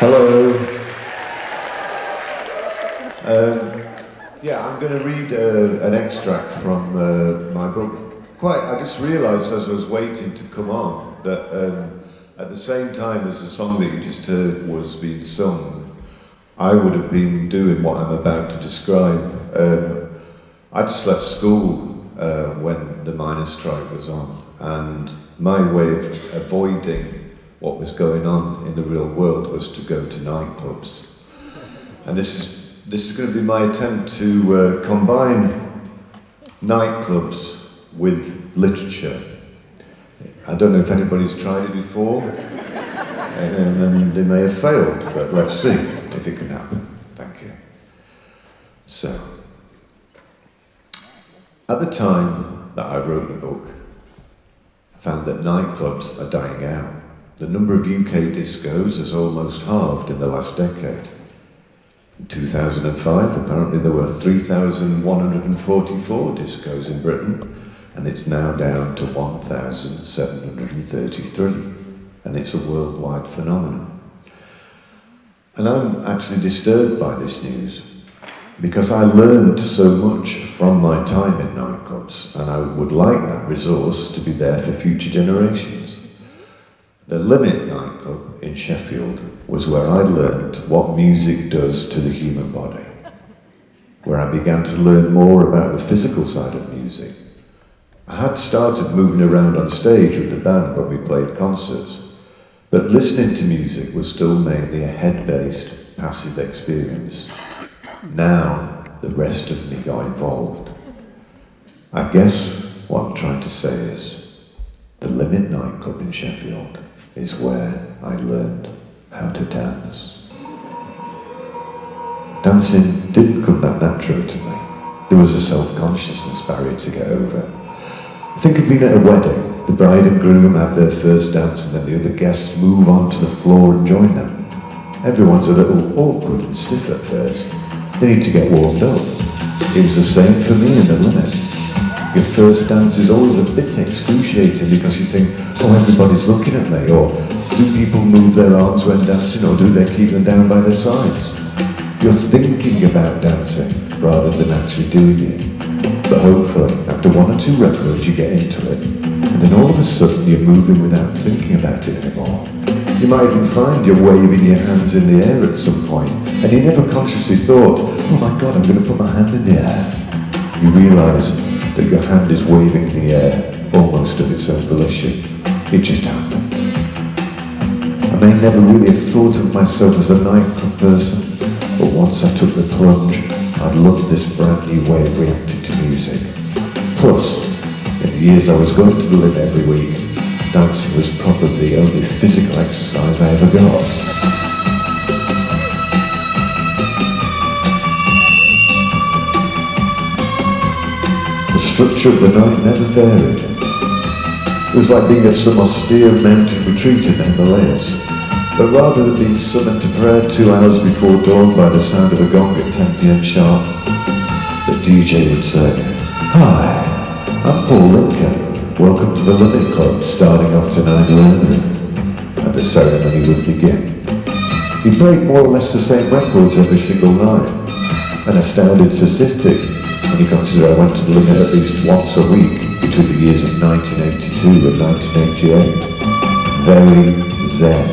Hello. Yeah, I'm going to read an extract from my book. I just realised as I was waiting to come on that at the same time as the song that you just heard was being sung, I would have been doing what I'm about to describe. I just left school when the miners' strike was on, and my way of avoiding what was going on in the real world was to go to nightclubs. And this is going to be my attempt to combine nightclubs with literature. I don't know if anybody's tried it before, and they may have failed, but let's see if it can happen. Thank you. So, at the time that I wrote the book, I found that nightclubs are dying out. The number of UK discos has almost halved in the last decade. In 2005, apparently there were 3,144 discos in Britain, and it's now down to 1,733, and it's a worldwide phenomenon. And I'm actually disturbed by this news, because I learned so much from my time in nightclubs, and I would like that resource to be there for future generations. The Limit nightclub in Sheffield was where I learned what music does to the human body, where I began to learn more about the physical side of music. I had started moving around on stage with the band when we played concerts, but listening to music was still mainly a head-based, passive experience. Now, the rest of me got involved. I guess what I'm trying to say is, the Limit nightclub in Sheffield is where I learned how to dance. Dancing didn't come that naturally to me. There was a self-consciousness barrier to get over. Think of being at a wedding. The bride and groom have their first dance and then the other guests move on to the floor and join them. Everyone's a little awkward and stiff at first. They need to get warmed up. It was the same for me in the Limit. Your first dance is always a bit excruciating because you think, oh, everybody's looking at me, or do people move their arms when dancing, or do they keep them down by their sides? You're thinking about dancing rather than actually doing it. But hopefully, after one or two records, you get into it, and then all of a sudden you're moving without thinking about it anymore. You might even find you're waving your hands in the air at some point, and you never consciously thought, oh my God, I'm going to put my hand in the air. You realise that your hand is waving in the air almost of its own volition. It just happened. I may never really have thought of myself as a nightclub person, but once I took the plunge, I loved this brand new way of reacting to music. Plus, in the years I was going to the Limit every week, dancing was probably the only physical exercise I ever got. The structure of the night never varied. It was like being at some austere mountain retreat in the Himalayas. But rather than being summoned to prayer 2 hours before dawn by the sound of a gong at 10 p.m. sharp, the DJ would say, "Hi, I'm Paul Lincoln. Welcome to the Limit Club, starting off to 9:11. And the ceremony would begin. He played more or less the same records every single night. An astounding statistic when you consider I went to the Limit at least once a week between the years of 1982 and 1988. Very zen.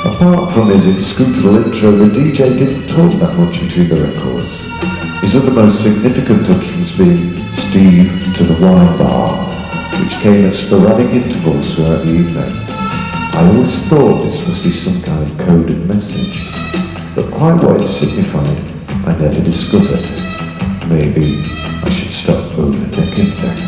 Apart from his inscrutable intro, the DJ didn't talk that much between the records. His other most significant utterance being Steve to the wine bar, which came at sporadic intervals throughout the evening. I always thought this must be some kind of coded message, but quite what it signified, I never discovered. Maybe I should stop overthinking things.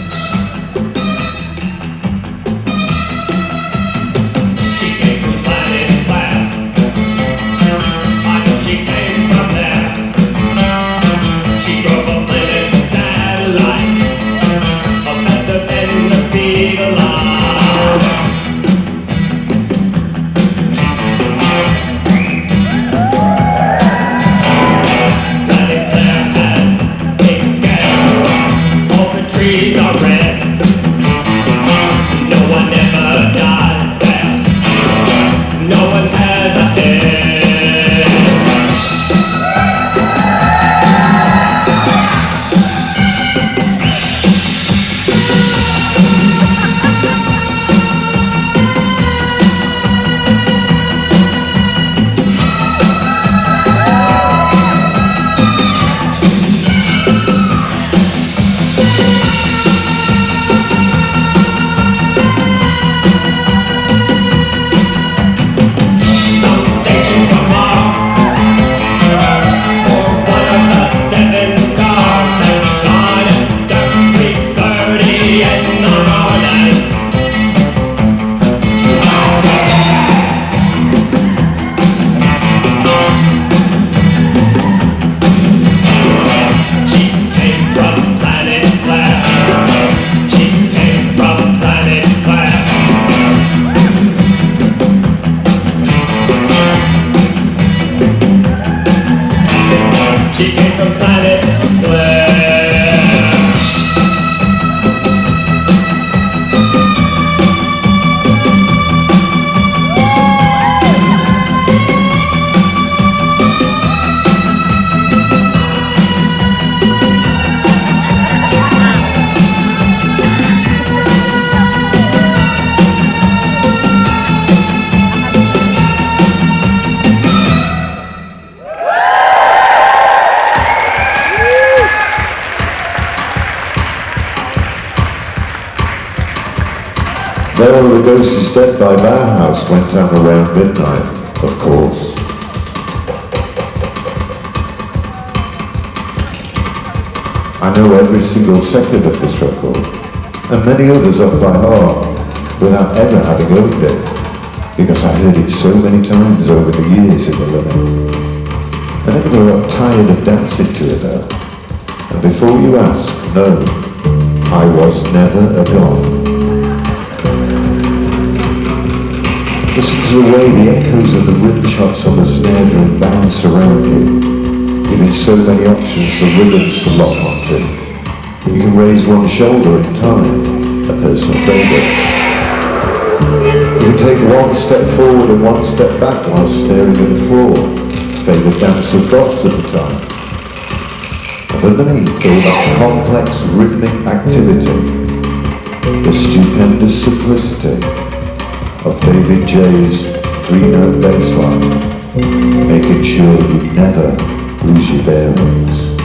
Trees are Bela Lugosi's Dead by Bauhaus went down around midnight, of course. I know every single second of this record, and many others off by heart, without ever having owned it, because I heard it so many times over the years in the limit. I never got tired of dancing to it though. And before you ask, no, I was never a goth. Listen to the way the echoes of the rim shots on the snare drum bounce around you, giving so many options for rhythms to lock onto. You can raise one shoulder at a time, a personal favourite. You can take one step forward and one step back while staring at the floor, favourite dance of goths at the time. And underneath all that complex rhythmic activity, the stupendous simplicity of David J's 3-note bass line, making sure you never lose your bearings.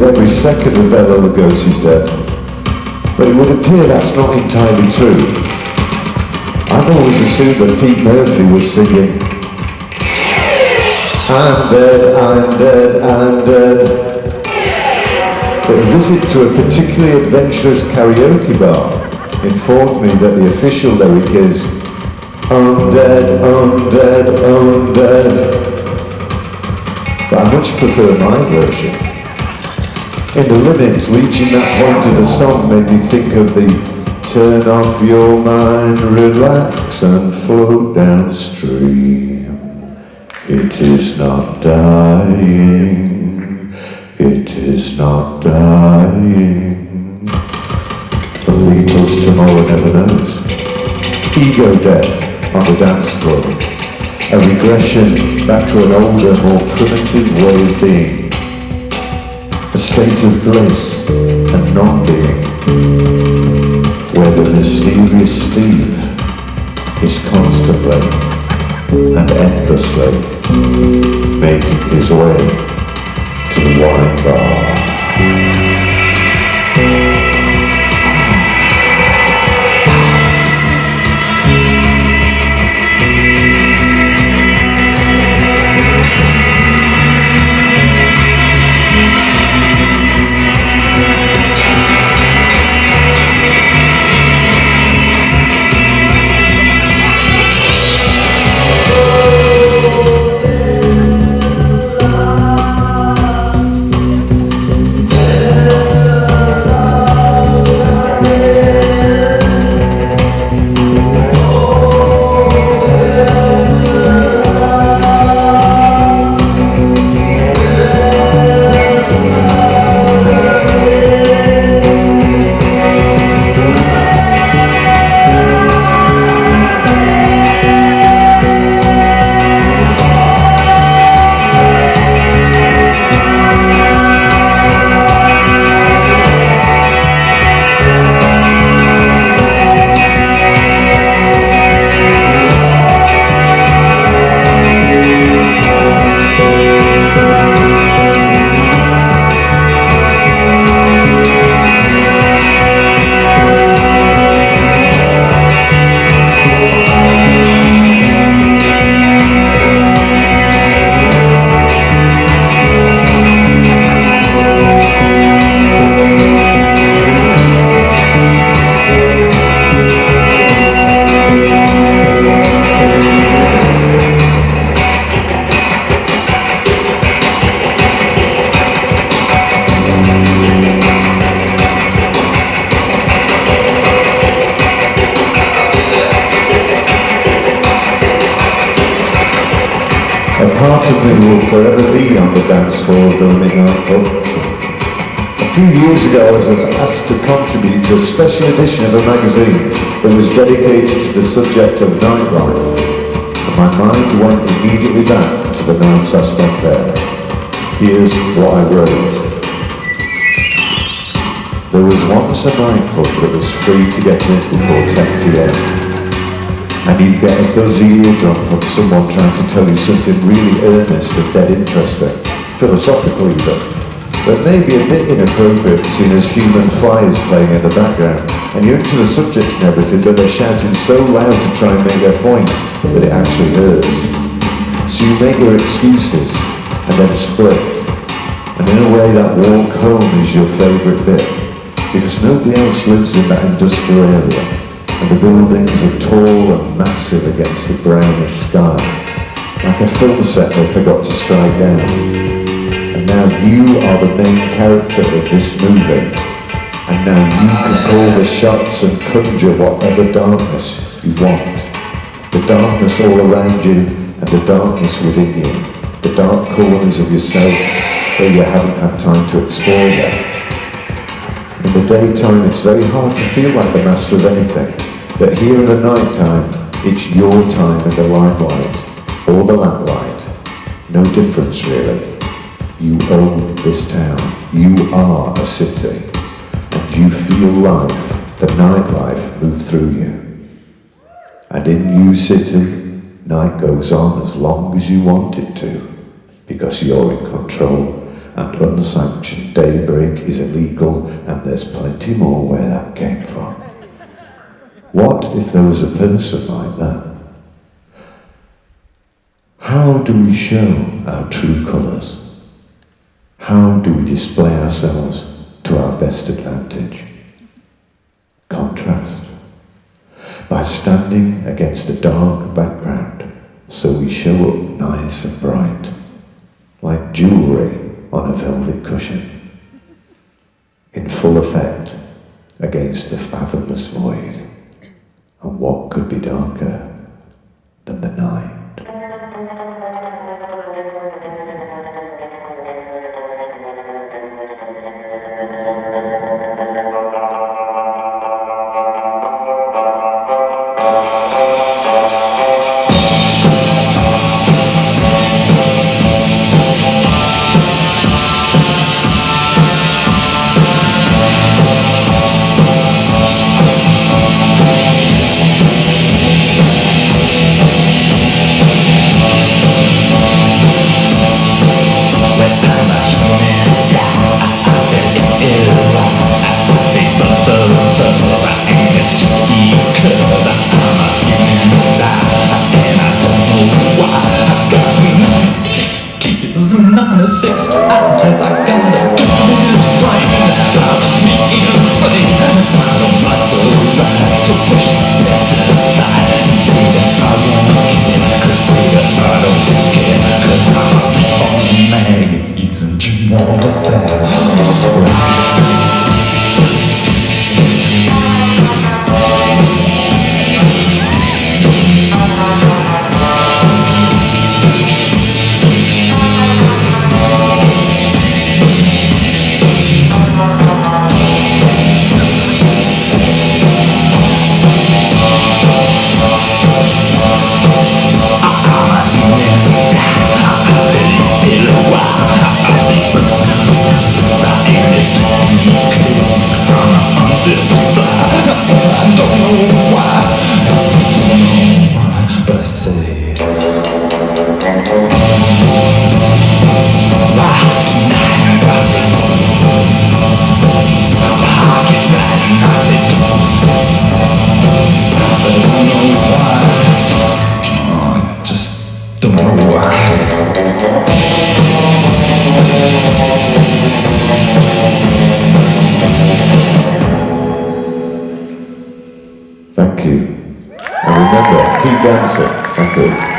Every second of Bela Lugosi's Dead, but it would appear that's not entirely true. I've always assumed that Pete Murphy was singing I'm dead, I'm dead, I'm dead. But a visit to a particularly adventurous karaoke bar informed me that the official lyric is "I'm dead, I'm dead, I'm dead." But I much prefer my version. In the limits, reaching that point of the song made me think of the "Turn off your mind, relax and float downstream. It is not dying, it is not dying." The Beatles tomorrow never knows. Ego death on the dance floor. A regression back to an older, more primitive way of being. A state of bliss and non-being, where the mysterious Steve is constantly and endlessly making his way to the wine bar. A part of me will forever be on the dance floor of the Midnight Pub. A few years ago I was asked to contribute to a special edition of a magazine that was dedicated to the subject of nightlife, and my mind went immediately back to the nights I spent there. Here's what I wrote. There was once a nightclub that was free to get in before 10 p.m. and you'd get a buzzy eardrum from someone trying to tell you something really earnest and dead interesting, philosophical even, but maybe a bit inappropriate seen as human flies playing in the background, and you're into the subject and everything, but they're shouting so loud to try and make their point that it actually hurts. So you make your excuses and then split, and in a way that walk home is your favourite bit, because nobody else lives in that industrial area. And the buildings are tall and massive against the brownish sky, like a film set they forgot to strike down. And now you are the main character of this movie, and now you can call the shots and conjure whatever darkness you want. The darkness all around you and the darkness within you, the dark corners of yourself where you haven't had time to explore yet. In the daytime it's very hard to feel like the master of anything, but here in the night time, it's your time in the limelight, or the lamplight. No difference really. You own this town, you are a city, and you feel life, the nightlife, move through you. And in you city, night goes on as long as you want it to, because you're in control. And unsanctioned daybreak is illegal, and there's plenty more where that came from. What if there was a person like that? How do we show our true colours? How do we display ourselves to our best advantage. Contrast. By standing against a dark background, so we show up nice and bright, like jewellery on a velvet cushion, in full effect against the fathomless void. And what could be darker than the night? Thank you. And remember, keep dancing. Thank you.